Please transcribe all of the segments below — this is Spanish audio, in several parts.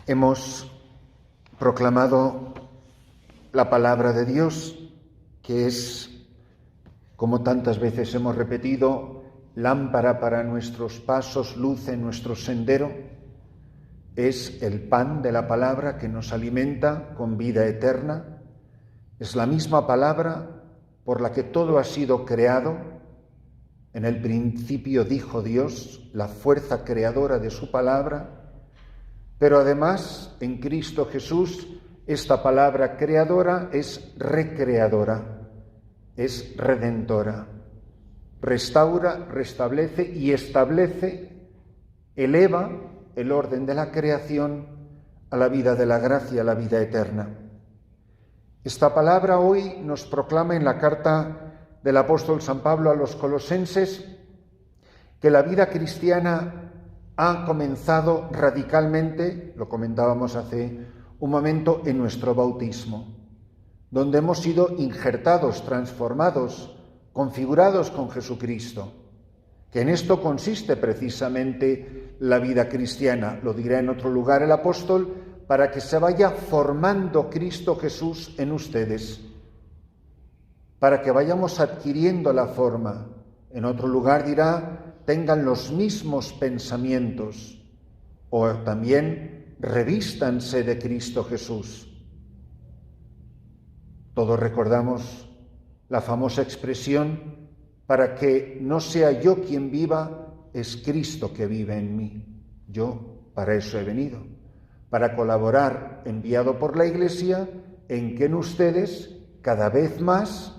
Hemos proclamado la palabra de Dios, que es, como tantas veces hemos repetido, lámpara para nuestros pasos, luz en nuestro sendero. Es el pan de la palabra que nos alimenta con vida eterna. Es la misma palabra por la que todo ha sido creado. En el principio dijo Dios, la fuerza creadora de su palabra. Pero además, en Cristo Jesús, esta palabra creadora es recreadora, es redentora. Restaura, restablece y establece, eleva el orden de la creación a la vida de la gracia, a la vida eterna. Esta palabra hoy nos proclama en la carta del apóstol San Pablo a los colosenses que la vida cristiana ha comenzado radicalmente, lo comentábamos hace un momento, en nuestro bautismo, donde hemos sido injertados, transformados, configurados con Jesucristo, que en esto consiste precisamente la vida cristiana. Lo dirá en otro lugar el apóstol, para que se vaya formando Cristo Jesús en ustedes, para que vayamos adquiriendo la forma. En otro lugar dirá, tengan los mismos pensamientos, o también revístanse de Cristo Jesús. Todos recordamos la famosa expresión, para que no sea yo quien viva, es Cristo que vive en mí. Yo para eso he venido, para colaborar, enviado por la Iglesia, en que en ustedes cada vez más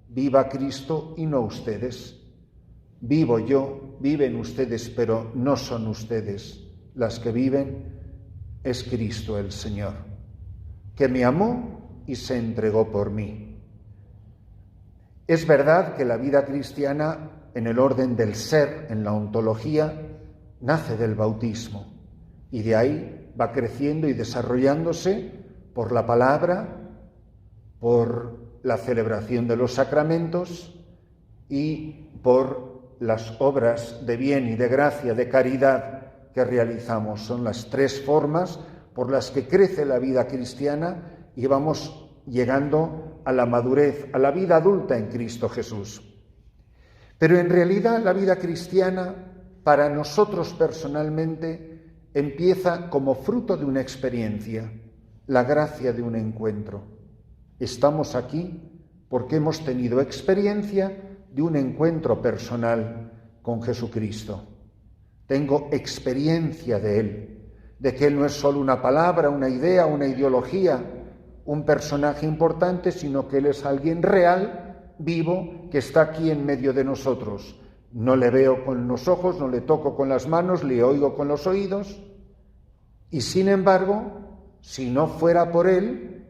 viva Cristo y no ustedes. Vivo yo, viven ustedes, pero no son ustedes las que viven, es Cristo el Señor, que me amó y se entregó por mí. Es verdad que la vida cristiana, en el orden del ser, en la ontología, nace del bautismo y de ahí va creciendo y desarrollándose por la palabra, por la celebración de los sacramentos y por las obras de bien y de gracia, de caridad que realizamos. Son las tres formas por las que crece la vida cristiana y vamos llegando a la madurez, a la vida adulta en Cristo Jesús. Pero en realidad la vida cristiana, para nosotros personalmente, empieza como fruto de una experiencia, la gracia de un encuentro. Estamos aquí porque hemos tenido experiencia de un encuentro personal con Jesucristo. Tengo experiencia de Él, de que Él no es solo una palabra, una idea, una ideología, un personaje importante, sino que Él es alguien real, vivo, que está aquí en medio de nosotros. No le veo con los ojos, no le toco con las manos, le oigo con los oídos. Y sin embargo, si no fuera por Él,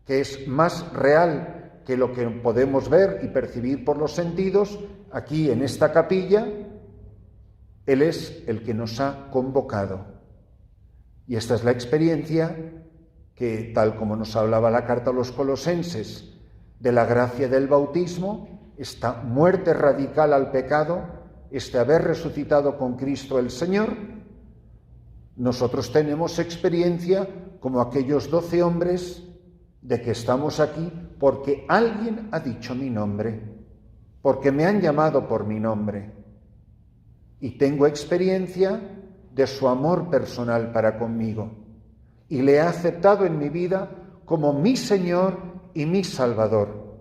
que es más real que lo que podemos ver y percibir por los sentidos, aquí en esta capilla, Él es el que nos ha convocado. Y esta es la experiencia que, tal como nos hablaba la carta a los colosenses, de la gracia del bautismo, esta muerte radical al pecado, este haber resucitado con Cristo el Señor, nosotros tenemos experiencia como aquellos 12 hombres de que estamos aquí porque alguien ha dicho mi nombre, porque me han llamado por mi nombre. Y tengo experiencia de su amor personal para conmigo. Y le he aceptado en mi vida como mi Señor y mi Salvador.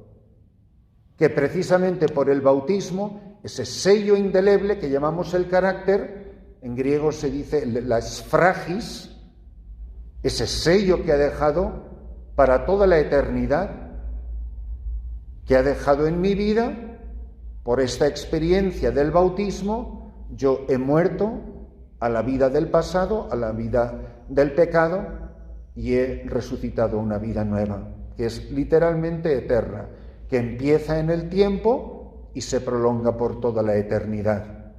Que precisamente por el bautismo, ese sello indeleble que llamamos el carácter, en griego se dice la esfragis, ese sello que ha dejado para toda la eternidad, que ha dejado en mi vida, por esta experiencia del bautismo, yo he muerto a la vida del pasado, a la vida del pecado, y he resucitado una vida nueva, que es literalmente eterna, que empieza en el tiempo y se prolonga por toda la eternidad.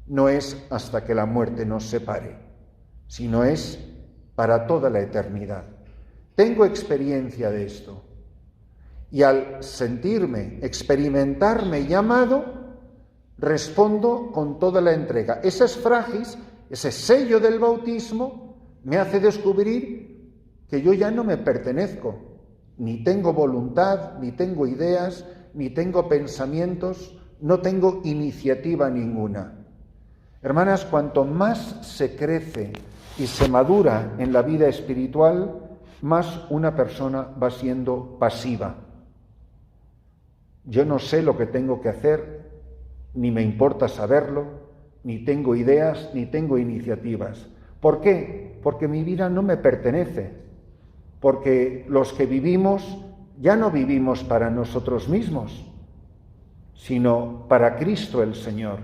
No es hasta que la muerte nos separe, sino es para toda la eternidad. Tengo experiencia de esto. Y al sentirme, experimentarme llamado, respondo con toda la entrega. Ese esfragis, ese sello del bautismo, me hace descubrir que yo ya no me pertenezco, ni tengo voluntad, ni tengo ideas, ni tengo pensamientos, no tengo iniciativa ninguna. Hermanas, cuanto más se crece y se madura en la vida espiritual, más una persona va siendo pasiva. Yo no sé lo que tengo que hacer, ni me importa saberlo, ni tengo ideas, ni tengo iniciativas. ¿Por qué? Porque mi vida no me pertenece, porque los que vivimos ya no vivimos para nosotros mismos, sino para Cristo el Señor,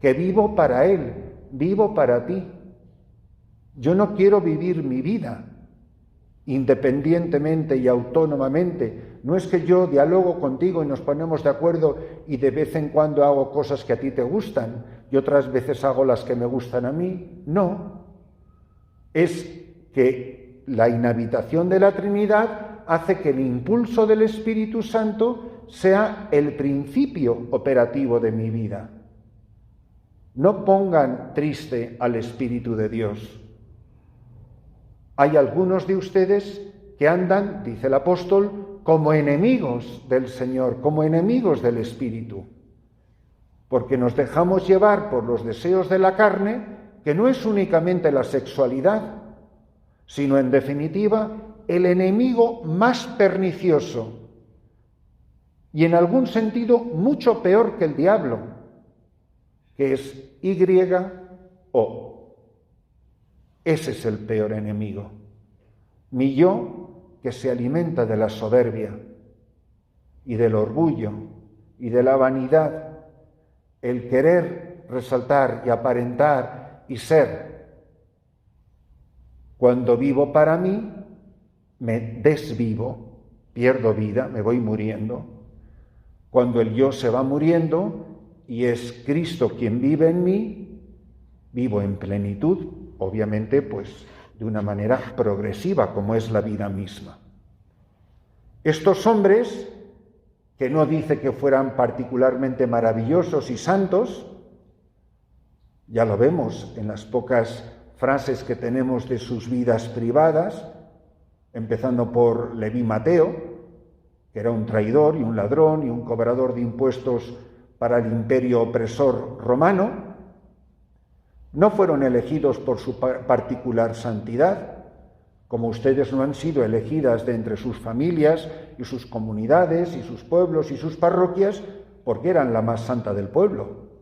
que vivo para Él, vivo para ti. Yo no quiero vivir mi vida independientemente y autónomamente. No es que yo dialogo contigo y nos ponemos de acuerdo y de vez en cuando hago cosas que a ti te gustan y otras veces hago las que me gustan a mí. No. Es que la inhabitación de la Trinidad hace que el impulso del Espíritu Santo sea el principio operativo de mi vida. No pongan triste al Espíritu de Dios. Hay algunos de ustedes que andan, dice el apóstol, como enemigos del Señor, como enemigos del Espíritu, porque nos dejamos llevar por los deseos de la carne, que no es únicamente la sexualidad, sino en definitiva el enemigo más pernicioso y en algún sentido mucho peor que el diablo, que es YO. Ese es el peor enemigo. Mi yo, que se alimenta de la soberbia y del orgullo y de la vanidad, el querer resaltar y aparentar y ser. Cuando vivo para mí, me desvivo, pierdo vida, me voy muriendo. Cuando el yo se va muriendo y es Cristo quien vive en mí, vivo en plenitud, obviamente, pues de una manera progresiva, como es la vida misma. Estos hombres, que no dice que fueran particularmente maravillosos y santos, ya lo vemos en las pocas frases que tenemos de sus vidas privadas, empezando por Leví Mateo, que era un traidor y un ladrón y un cobrador de impuestos para el imperio opresor romano. No fueron elegidos por su particular santidad, como ustedes no han sido elegidas de entre sus familias y sus comunidades y sus pueblos y sus parroquias, porque eran la más santa del pueblo.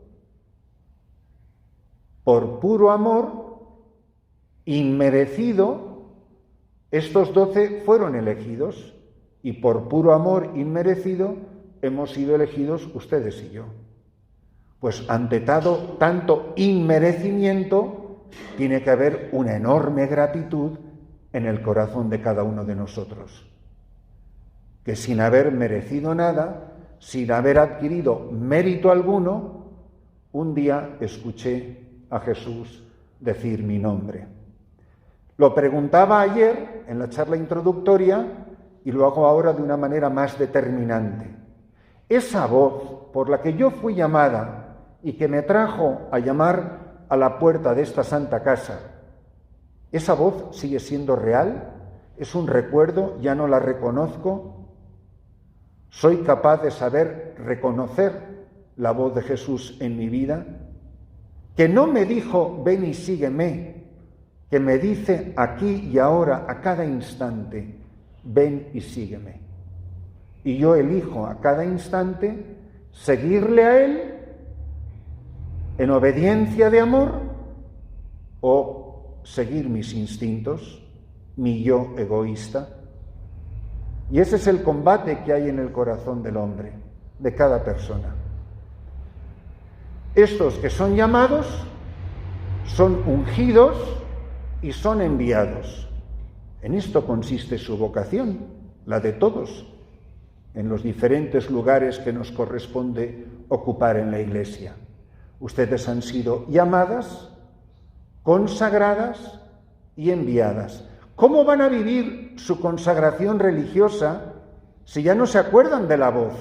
Por puro amor, inmerecido, estos 12 fueron elegidos, y por puro amor inmerecido hemos sido elegidos ustedes y yo. Pues ante tanto inmerecimiento, tiene que haber una enorme gratitud en el corazón de cada uno de nosotros. Que sin haber merecido nada, sin haber adquirido mérito alguno, un día escuché a Jesús decir mi nombre. Lo preguntaba ayer en la charla introductoria y lo hago ahora de una manera más determinante. Esa voz por la que yo fui llamada y que me trajo a llamar a la puerta de esta santa casa, ¿esa voz sigue siendo real? ¿Es un recuerdo? ¿Ya no la reconozco? ¿Soy capaz de saber reconocer la voz de Jesús en mi vida? Que no me dijo, ven y sígueme, que me dice aquí y ahora, a cada instante, ven y sígueme. Y yo elijo a cada instante seguirle a Él en obediencia de amor o seguir mis instintos, mi yo egoísta. Y ese es el combate que hay en el corazón del hombre, de cada persona. Estos que son llamados son ungidos y son enviados. En esto consiste su vocación, la de todos, en los diferentes lugares que nos corresponde ocupar en la Iglesia. Ustedes han sido llamadas, consagradas y enviadas. ¿Cómo van a vivir su consagración religiosa si ya no se acuerdan de la voz?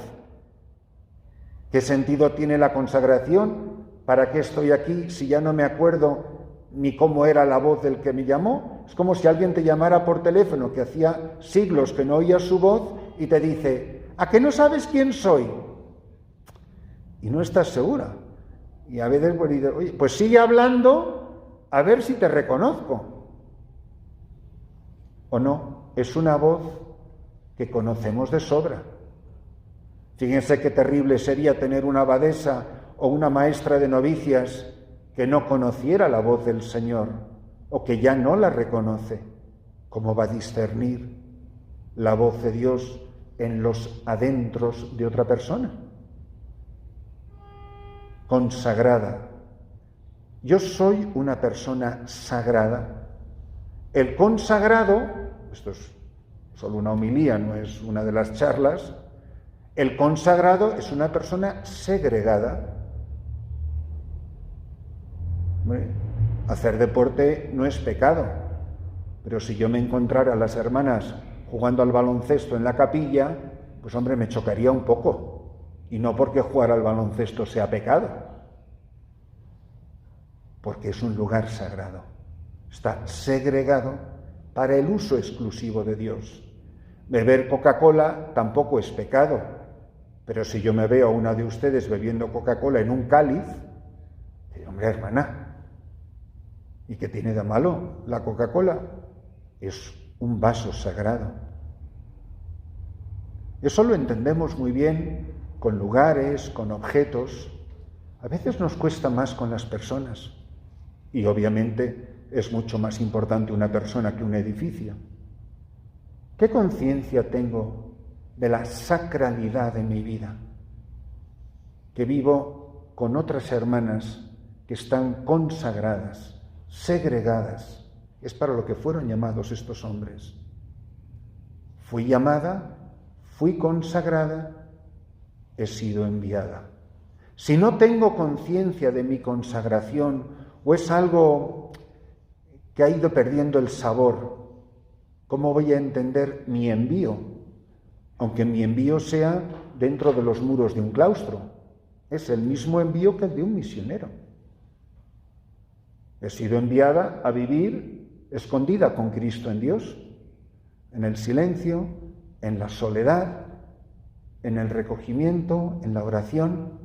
¿Qué sentido tiene la consagración? ¿Para qué estoy aquí si ya no me acuerdo ni cómo era la voz del que me llamó? Es como si alguien te llamara por teléfono, que hacía siglos que no oías su voz, y te dice, ¿a que no sabes quién soy? Y no estás segura. Y a veces, pues, dices, oye, pues sigue hablando, a ver si te reconozco. ¿O no? Es una voz que conocemos de sobra. Fíjense qué terrible sería tener una abadesa o una maestra de novicias que no conociera la voz del Señor o que ya no la reconoce. ¿Cómo va a discernir la voz de Dios en los adentros de otra persona? Consagrada. Yo soy una persona sagrada. El consagrado, esto es solo una homilía, no es una de las charlas, el consagrado es una persona segregada. Hacer deporte no es pecado, pero si yo me encontrara a las hermanas jugando al baloncesto en la capilla, pues hombre, me chocaría un poco. Y no porque jugar al baloncesto sea pecado, porque es un lugar sagrado. Está segregado para el uso exclusivo de Dios. Beber Coca-Cola tampoco es pecado, pero si yo me veo a una de ustedes bebiendo Coca-Cola en un cáliz, digo, hombre, hermana, ¿y qué tiene de malo la Coca-Cola? Es un vaso sagrado. Eso lo entendemos muy bien con lugares, con objetos. A veces nos cuesta más con las personas. Y obviamente es mucho más importante una persona que un edificio. ¿Qué conciencia tengo de la sacralidad de mi vida? Que vivo con otras hermanas que están consagradas, segregadas. Es para lo que fueron llamados estos hombres. Fui llamada, fui consagrada, he sido enviada. Si no tengo conciencia de mi consagración o es algo que ha ido perdiendo el sabor, ¿cómo voy a entender mi envío? Aunque mi envío sea dentro de los muros de un claustro, es el mismo envío que el de un misionero. He sido enviada a vivir escondida con Cristo en Dios, en el silencio, en la soledad, en el recogimiento, en la oración,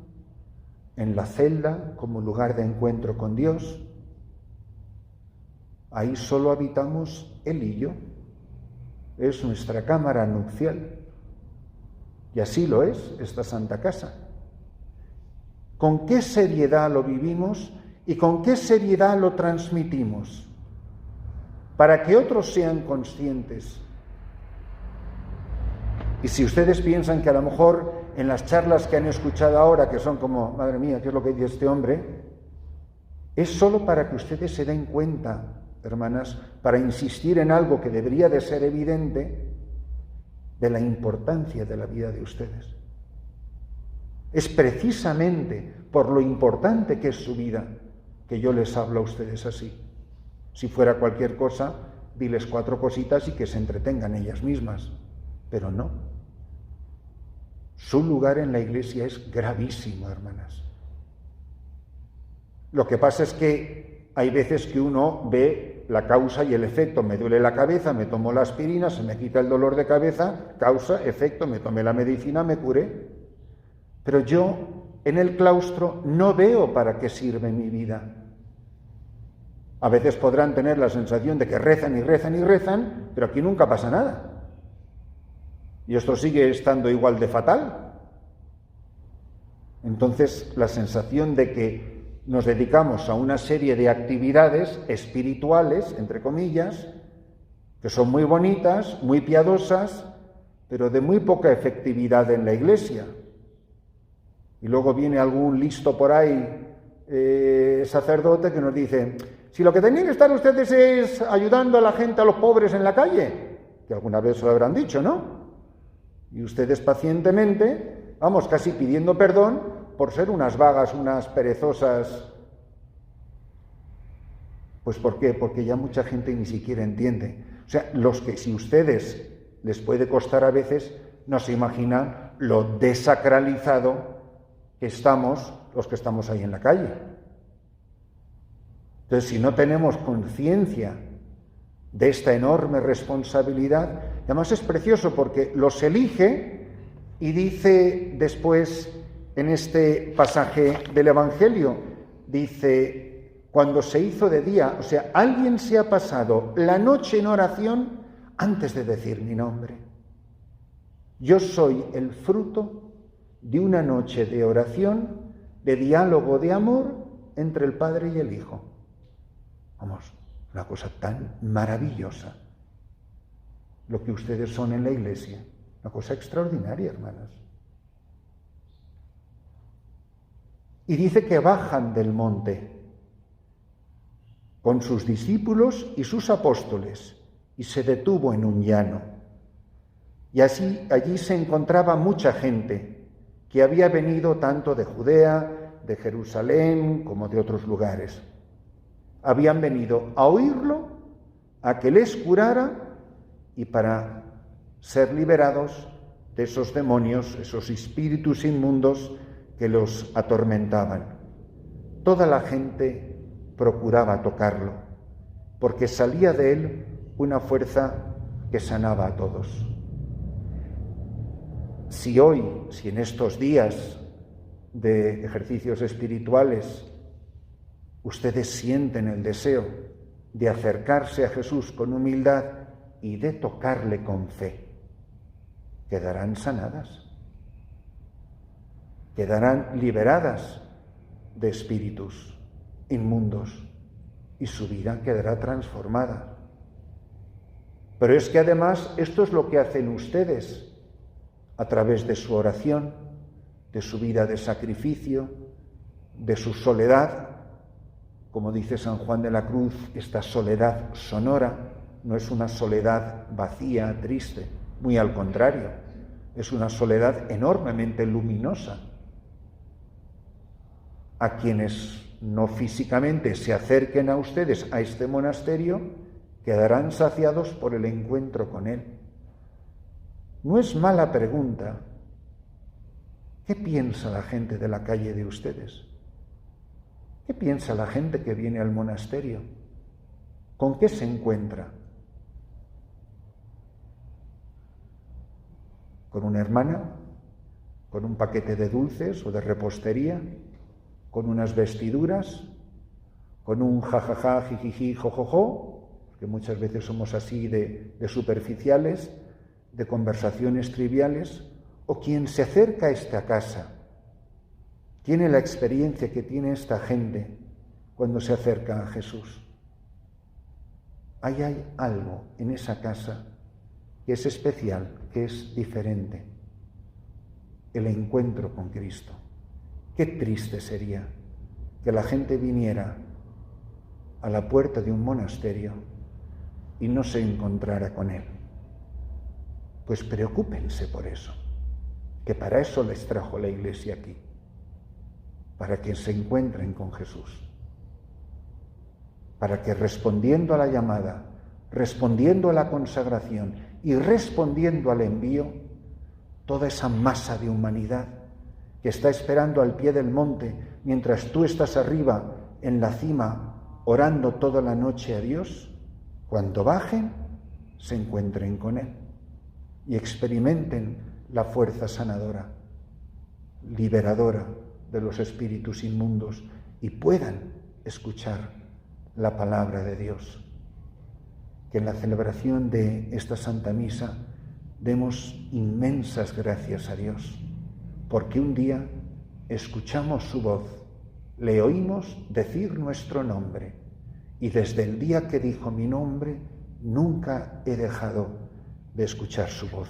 en la celda como lugar de encuentro con Dios. Ahí solo habitamos Él y yo. Es nuestra cámara nupcial. Y así lo es esta Santa Casa. ¿Con qué seriedad lo vivimos y con qué seriedad lo transmitimos? Para que otros sean conscientes. Y si ustedes piensan que a lo mejor en las charlas que han escuchado ahora, que son como, madre mía, ¿qué es lo que dice este hombre? Es solo para que ustedes se den cuenta, hermanas, para insistir en algo que debería de ser evidente, de la importancia de la vida de ustedes. Es precisamente por lo importante que es su vida que yo les hablo a ustedes así. Si fuera cualquier cosa, diles 4 cositas y que se entretengan ellas mismas, pero no. Su lugar en la Iglesia es gravísimo, hermanas. Lo que pasa es que hay veces que uno ve la causa y el efecto. Me duele la cabeza, me tomo la aspirina, se me quita el dolor de cabeza, causa, efecto, me tomé la medicina, me curé. Pero yo en el claustro no veo para qué sirve mi vida. A veces podrán tener la sensación de que rezan y rezan y rezan, pero aquí nunca pasa nada. Y esto sigue estando igual de fatal. Entonces, la sensación de que nos dedicamos a una serie de actividades espirituales, entre comillas, que son muy bonitas, muy piadosas, pero de muy poca efectividad en la Iglesia. Y luego viene algún listo por ahí, sacerdote, que nos dice, si lo que tenían que estar ustedes es ayudando a la gente, a los pobres en la calle, que alguna vez se lo habrán dicho, ¿no? Y ustedes pacientemente, vamos, casi pidiendo perdón por ser unas vagas, unas perezosas. Pues ¿por qué? Porque ya mucha gente ni siquiera entiende. O sea, los que si ustedes les puede costar a veces, no se imaginan lo desacralizado que estamos los que estamos ahí en la calle. Entonces, si no tenemos conciencia de esta enorme responsabilidad. Además es precioso porque los elige y dice después en este pasaje del Evangelio, dice, cuando se hizo de día, o sea, alguien se ha pasado la noche en oración antes de decir mi nombre. Yo soy el fruto de una noche de oración, de diálogo, de amor entre el Padre y el Hijo. Vamos, una cosa tan maravillosa, lo que ustedes son en la Iglesia, una cosa extraordinaria, hermanas. Y dice que bajan del monte con sus discípulos y sus apóstoles, y se detuvo en un llano. Y así allí se encontraba mucha gente que había venido tanto de Judea, de Jerusalén, como de otros lugares. Habían venido a oírlo, a que les curara y para ser liberados de esos demonios, esos espíritus inmundos que los atormentaban. Toda la gente procuraba tocarlo, porque salía de él una fuerza que sanaba a todos. Si en estos días de ejercicios espirituales ustedes sienten el deseo de acercarse a Jesús con humildad y de tocarle con fe, quedarán sanadas, quedarán liberadas de espíritus inmundos y su vida quedará transformada. Pero es que además esto es lo que hacen ustedes a través de su oración, de su vida de sacrificio, de su soledad. Como dice San Juan de la Cruz, esta soledad sonora no es una soledad vacía, triste, muy al contrario, es una soledad enormemente luminosa. A quienes no físicamente se acerquen a ustedes a este monasterio, quedarán saciados por el encuentro con él. No es mala pregunta. ¿Qué piensa la gente de la calle de ustedes? ¿Qué piensa la gente que viene al monasterio? ¿Con qué se encuentra? ¿Con una hermana? ¿Con un paquete de dulces o de repostería? ¿Con unas vestiduras? ¿Con un jajaja, jijiji, jojojo? Porque muchas veces somos así de superficiales, de conversaciones triviales. ¿O quien se acerca a esta casa tiene la experiencia que tiene esta gente cuando se acerca a Jesús? Ahí hay algo en esa casa que es especial, que es diferente. El encuentro con Cristo. Qué triste sería que la gente viniera a la puerta de un monasterio y no se encontrara con Él. Pues preocúpense por eso, que para eso les trajo la Iglesia aquí, para que se encuentren con Jesús, para que respondiendo a la llamada, respondiendo a la consagración y respondiendo al envío, toda esa masa de humanidad que está esperando al pie del monte mientras tú estás arriba en la cima orando toda la noche a Dios, cuando bajen se encuentren con Él y experimenten la fuerza sanadora, liberadora de los espíritus inmundos y puedan escuchar la palabra de Dios. Que en la celebración de esta Santa Misa demos inmensas gracias a Dios, porque un día escuchamos su voz, le oímos decir nuestro nombre, y desde el día que dijo mi nombre, nunca he dejado de escuchar su voz.